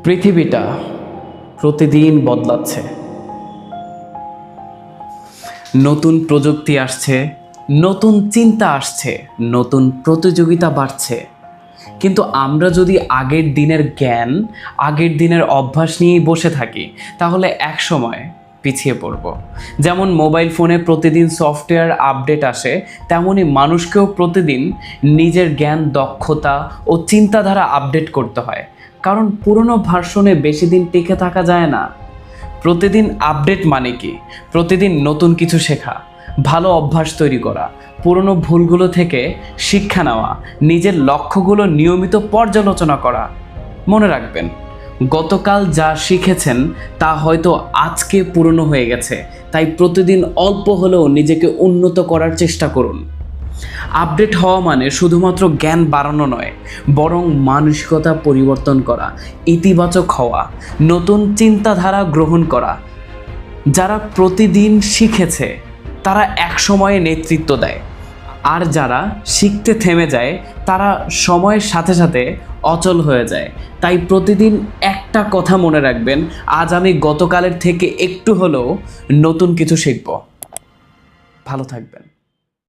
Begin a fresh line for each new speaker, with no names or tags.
পৃথিবীটা প্রতিদিন বদলাচ্ছে। নতুন প্রযুক্তি আসছে, নতুন চিন্তা আসছে, নতুন প্রতিযোগিতা বাড়ছে। কিন্তু আমরা যদি আগের দিনের জ্ঞান, আগের দিনের অভ্যাস নিয়েই বসে থাকি, তাহলে একসময় পিছিয়ে পড়ব। যেমন মোবাইল ফোনে প্রতিদিন সফটওয়্যার আপডেট আসে, তেমনি মানুষকেও প্রতিদিন নিজের জ্ঞান, দক্ষতা ও চিন্তাধারা আপডেট করতে হয়। কারণ পুরনো ভার্সনে বেশি দিন টিকে থাকা যায় না। প্রতিদিন আপডেট মানে কি? প্রতিদিন নতুন কিছু শেখা, ভালো অভ্যাস তৈরি করা, পুরনো ভুলগুলো থেকে শিক্ষা নেওয়া, নিজের লক্ষ্যগুলো নিয়মিত পর্যালোচনা করা। মনে রাখবেন, গতকাল যা শিখেছেন তা হয়তো আজকে পুরনো হয়ে গেছে, তাই প্রতিদিন অল্প হলেও নিজেকে উন্নত করার চেষ্টা করুন। আপডেট হওয়া মানে শুধুমাত্র জ্ঞান বাড়ানো নয়, বরং মানসিকতা পরিবর্তন করা, ইতিবাচক হওয়া, নতুন চিন্তাধারা গ্রহণ করা। যারা প্রতিদিন শিখেছে তারা একসময়ে নেতৃত্ব দেয়, আর যারা শিখতে থেমে যায় তারা সময়ের সাথে সাথে অচল হয়ে যায়। তাই প্রতিদিন একটা কথা মনে রাখবেন, আজ আমি গতকালের থেকে একটু হলেও নতুন কিছু শিখব। ভালো থাকবেন।